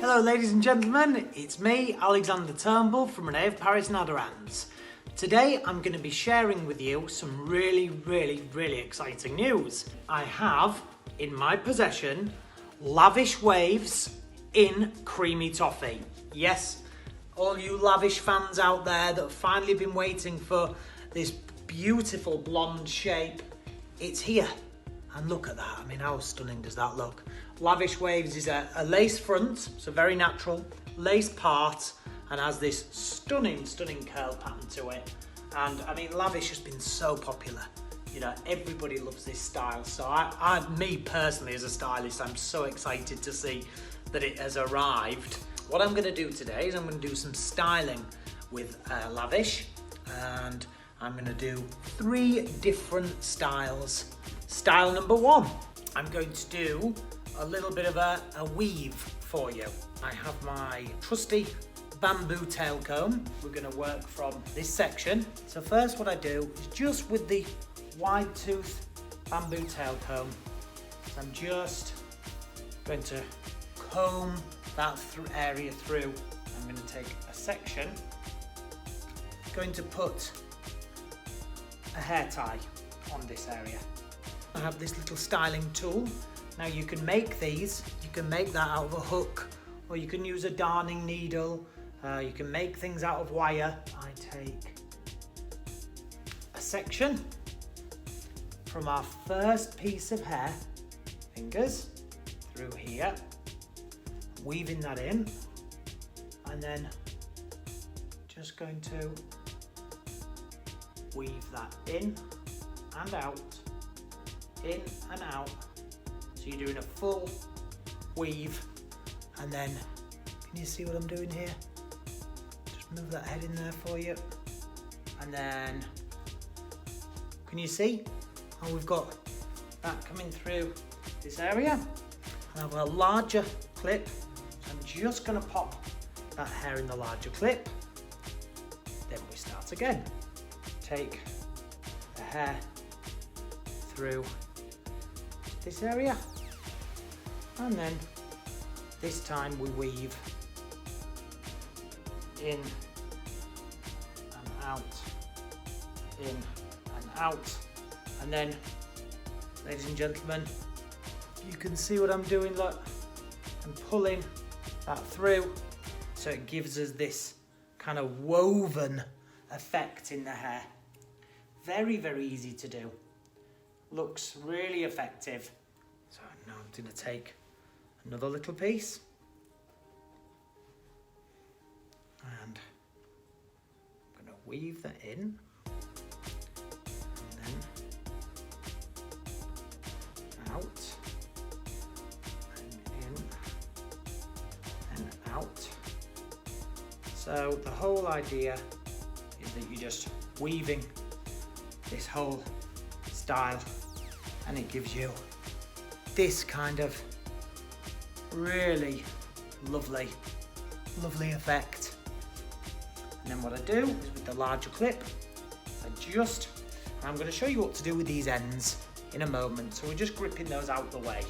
Hello ladies and gentlemen, it's me, Alexander Turnbull from Rene of Paris and Aderans. Today I'm going to be sharing with you some really exciting news. I have in my possession Lavish Wavez in Creamy Toffee. Yes, all you Lavish fans out there that have finally been waiting for this beautiful blonde shape, it's here. And look at that, I mean, how stunning does that look? Lavish Wavez is a lace front, so very natural, lace part, and has this stunning curl pattern to it. And I mean, Lavish has been so popular. You know, everybody loves this style. So me personally as a stylist, I'm so excited to see that it has arrived. What I'm gonna do today is I'm gonna do some styling with Lavish, and I'm gonna do 3 different styles. Style number 1, I'm going to do a little bit of a weave for you. I have my trusty bamboo tail comb. We're going to work from this section. So first what I do is just with the wide tooth bamboo tail comb, I'm just going to comb that area through. I'm going to take a section, going to put a hair tie on this area. I have this little styling tool. Now you can make these, you can make that out of a hook, or you can use a darning needle, you can make things out of wire. I take a section from our first piece of hair, fingers, through here, weaving that in, and then just going to weave that in and out, in and out. So you're doing a full weave, and then, can you see what I'm doing here? Just move that head in there for you. And then, can you see how we've got that coming through this area? And I have a larger clip, so I'm just gonna pop that hair in the larger clip. Then we start again. Take the hair through this area, and then this time we weave in and out, in and out, and then, ladies and gentlemen, you can see what I'm doing. Look, I'm pulling that through, so it gives us this kind of woven effect in the hair. Very easy to do. Looks really effective. So now I'm going to take another little piece, and I'm going to weave that in, and then out, and in and out. So the whole idea is that you're just weaving this whole style, and it gives you this kind of really lovely effect. And then what I do is with the larger clip, and I'm going to show you what to do with these ends in a moment, so we're just gripping those out the way.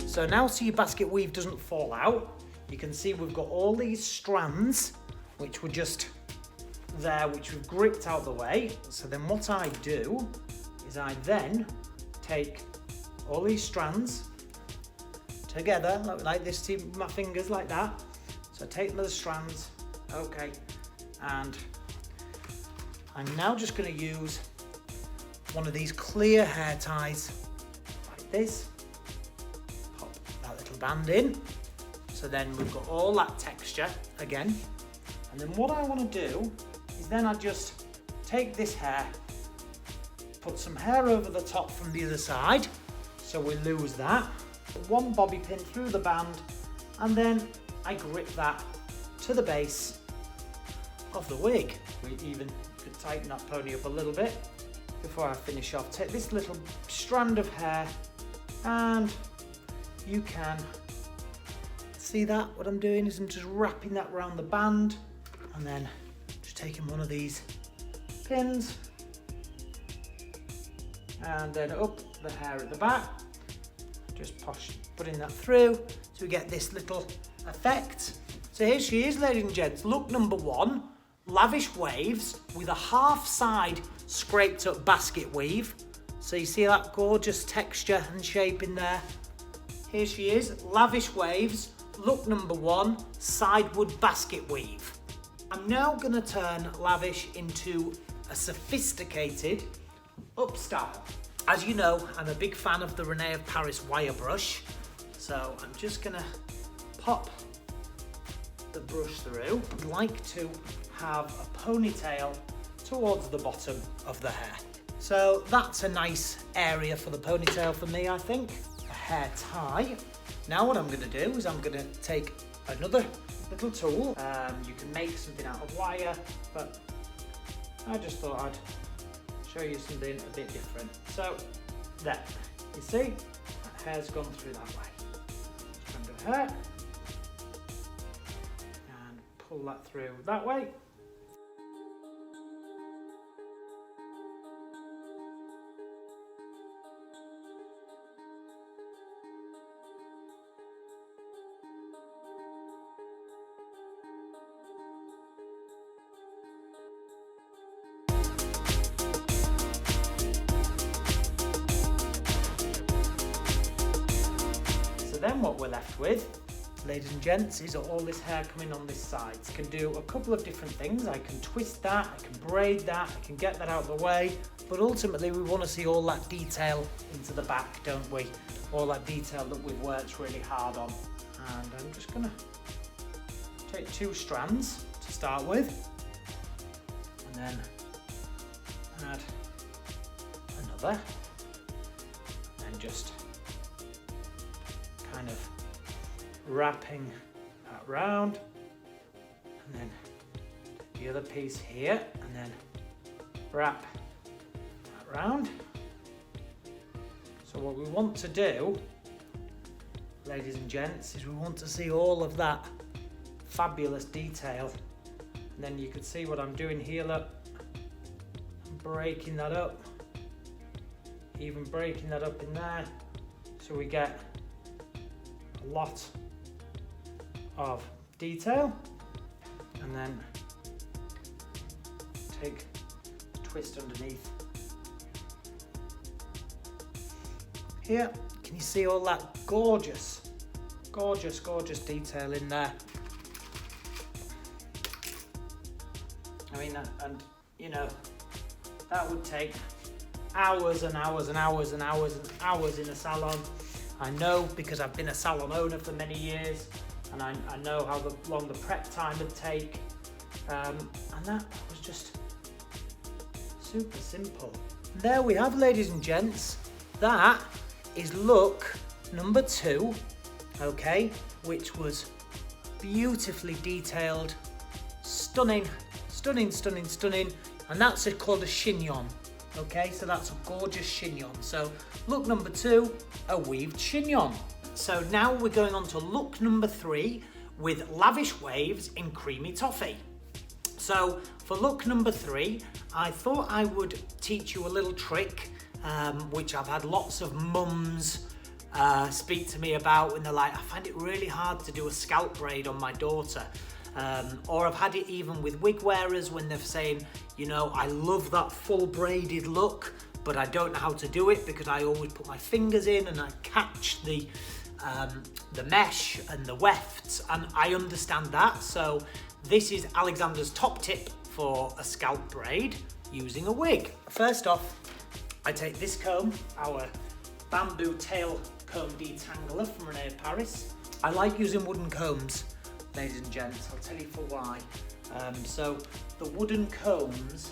So now, so your basket weave doesn't fall out, you can see we've got all these strands which were just there, which we've gripped out the way. So then what I do is I then take all these strands together like this, see my fingers like that. So I take them as strands, okay, and I'm now just going to use one of these clear hair ties like this. Band in, so then we've got all that texture again. And then what I want to do is then I just take this hair, put some hair over the top from the other side, so we lose that. One bobby pin through the band, and then I grip that to the base of the wig. We even could tighten that pony up a little bit before I finish off. Take this little strand of hair and you can see that what I'm doing is I'm just wrapping that around the band and then just taking one of these pins and then up the hair at the back, just putting that through so we get this little effect. So here she is, ladies and gents, look number 1, Lavish Waves with a half side scraped up basket weave. So you see that gorgeous texture and shape in there. Here she is, Lavish Waves, look number 1, sidewood basket weave. I'm now going to turn Lavish into a sophisticated up style. As you know, I'm a big fan of the René of Paris wire brush, so I'm just going to pop the brush through. I'd like to have a ponytail towards the bottom of the hair. So that's a nice area for the ponytail for me, I think. A hair tie. Now what I'm going to do is I'm going to take another little tool. You can make something out of wire, but I just thought I'd show you something a bit different. So there, you see, that hair's gone through that way. Strand of hair, and pull that through that way. Then what we're left with, ladies and gents, is all this hair coming on this side. So I can do a couple of different things. I can twist that, I can braid that, I can get that out of the way, but ultimately we want to see all that detail into the back, don't we? All that detail that we've worked really hard on. And I'm just going to take 2 strands to start with, and then add another, and just kind of wrapping that round, and then the other piece here, and then wrap that round. So what we want to do, ladies and gents, is we want to see all of that fabulous detail. And then you can see what I'm doing here, look, I'm breaking that up, even breaking that up in there, so we get a lot of detail. And then take a twist underneath here. Can you see all that gorgeous detail in there? I mean, and you know, that would take hours and hours and hours and hours and hours in a salon. I know, because I've been a salon owner for many years, and I know how long the prep time would take, and that was just super simple. There we have, ladies and gents, that is look number 2, okay, which was beautifully detailed, stunning, and that's called a chignon. Okay, so that's a gorgeous chignon. So look number 2, a weaved chignon. So now we're going on to look number 3 with Lavish Waves in Creamy Toffee. So for look number 3, I thought I would teach you a little trick, which I've had lots of mums speak to me about when they're like, I find it really hard to do a scalp braid on my daughter. Or I've had it even with wig wearers when they're saying, you know, I love that full braided look, but I don't know how to do it because I always put my fingers in and I catch the mesh and the wefts, and I understand that. So this is Alexander's top tip for a scalp braid using a wig. First off, I take this comb, our bamboo tail comb detangler from René of Paris. I like using wooden combs, ladies and gents, I'll tell you for why. So the wooden combs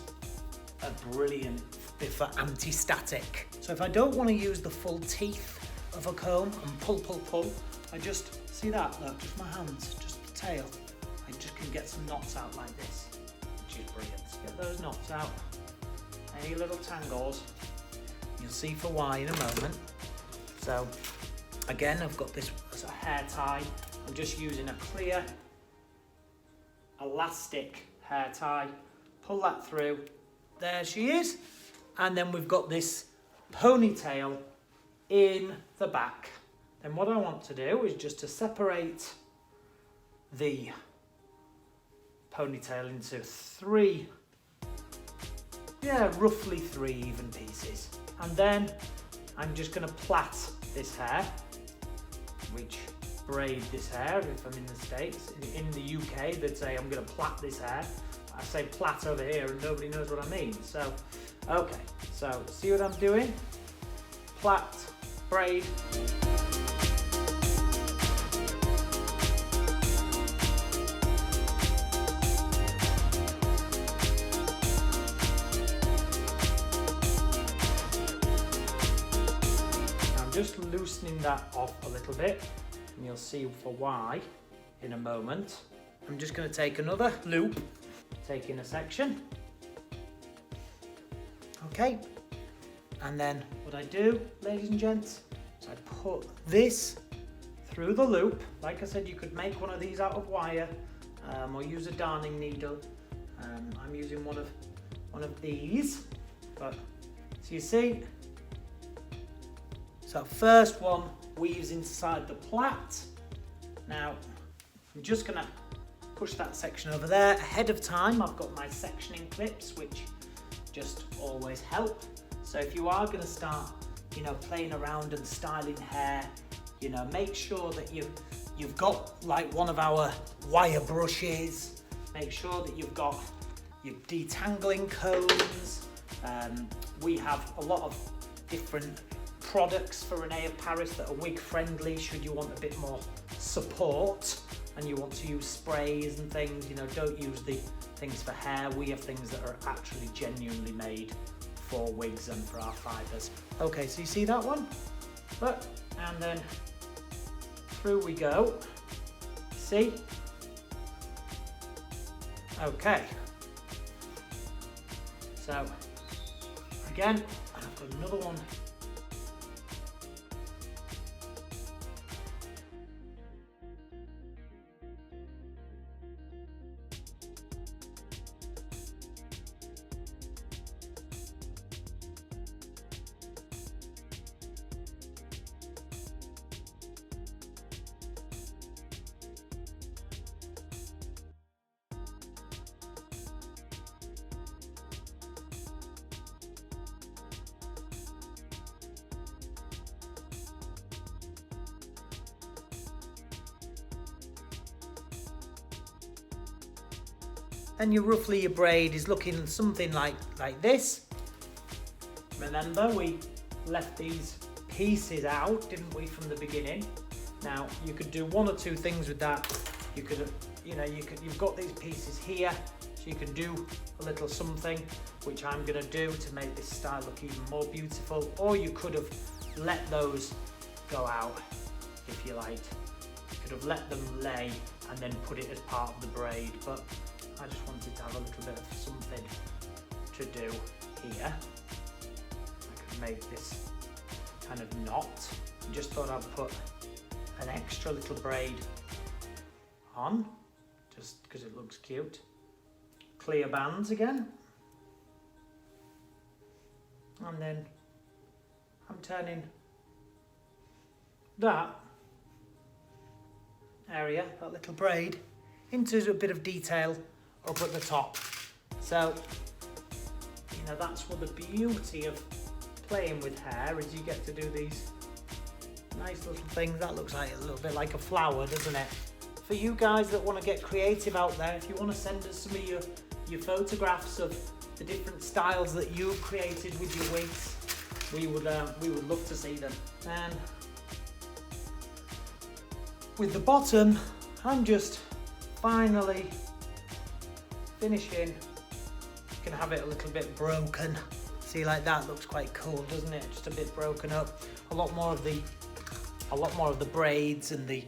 are brilliant for anti-static. So if I don't want to use the full teeth of a comb and pull, I just, see that, look, just my hands, just tail, I just can get some knots out like this, which is brilliant. Get those knots out, any little tangles, you'll see for why in a moment. So again, I've got this as a hair tie. I'm just using a clear elastic hair tie. Pull that through. There she is. And then we've got this ponytail in the back. Then what I want to do is just to separate the ponytail into roughly three even pieces. And then I'm just going to plait this hair, which braid this hair if I'm in the States. In the UK, they'd say I'm going to plait this hair. I say plait over here and nobody knows what I mean. So, okay, so see what I'm doing? Plait, braid. Just loosening that off a little bit, and you'll see for why in a moment. I'm just going to take another loop, take in a section. Okay, and then what I do, ladies and gents, is I put this through the loop. Like I said, you could make one of these out of wire or use a darning needle. I'm using one of these, but so you see. So first one weaves inside the plait. Now I'm just gonna push that section over there. Ahead of time I've got my sectioning clips, which just always help. So if you are gonna start, playing around and styling hair, make sure that you've got like one of our wire brushes. Make sure that you've got your detangling combs. We have a lot of different products for René of Paris that are wig friendly should you want a bit more support and you want to use sprays and things. Don't use the things for hair. We have things that are actually genuinely made for wigs and for our fibres. Okay, so you see that one? Look, and then through we go. See? Okay. So again, I've got another one. And your braid is looking something like this. Remember, we left these pieces out, didn't we, from the beginning? Now you could do one or two things with that. You could, you've got these pieces here, so you can do a little something, which I'm going to do to make this style look even more beautiful. Or you could have let those go out, if you liked. You could have let them lay and then put it as part of the braid, but I just wanted to have a little bit of something to do here. I could make this kind of knot. I just thought I'd put an extra little braid on, just because it looks cute. Clear bands again. And then I'm turning that area, that little braid, into a bit of detail up at the top. So, that's what the beauty of playing with hair is. You get to do these nice little things. That looks like a little bit like a flower, doesn't it? For you guys that want to get creative out there, if you want to send us some of your photographs of the different styles that you've created with your wigs, we would love to see them. And with the bottom, I'm just finally finishing. You can have it a little bit broken. See, like that looks quite cool, doesn't it? Just a bit broken up. A lot more of the braids and the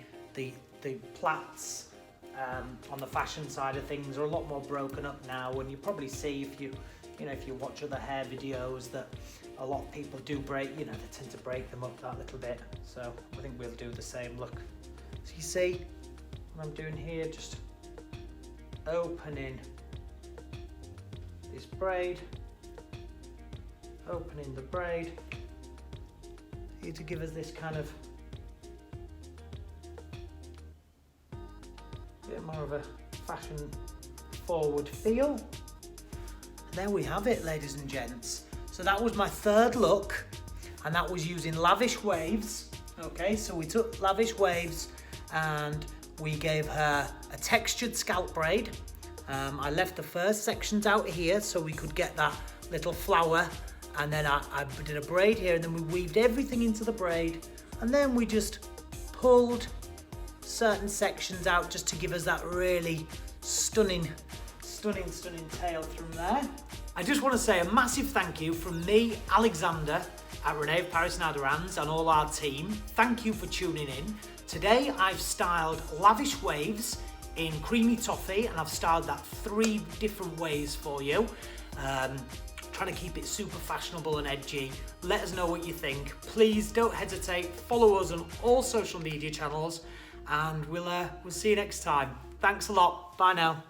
plaits on the fashion side of things are a lot more broken up now, and you probably see if you watch other hair videos that a lot of people do break, they tend to break them up that little bit. So I think we'll do the same. Look, so you see what I'm doing here, just opening this braid, opening the braid here to give us this kind of bit more of a fashion forward feel. And there we have it, ladies and gents. So that was my third look, and that was using Lavish Wavez. Okay, so we took Lavish Wavez and we gave her a textured scalp braid. I left the first sections out here so we could get that little flower, and then I did a braid here, and then we weaved everything into the braid, and then we just pulled certain sections out just to give us that really stunning tail from there. I just want to say a massive thank you from me, Alexander, at René of Paris and Aderans, and all our team. Thank you for tuning in. Today I've styled Lavish Wavez in Creamy Toffee, and I've styled that 3 different ways for you. Trying to keep it super fashionable and edgy. Let us know what you think. Please don't hesitate, follow us on all social media channels, and we'll see you next time. Thanks a lot. Bye now.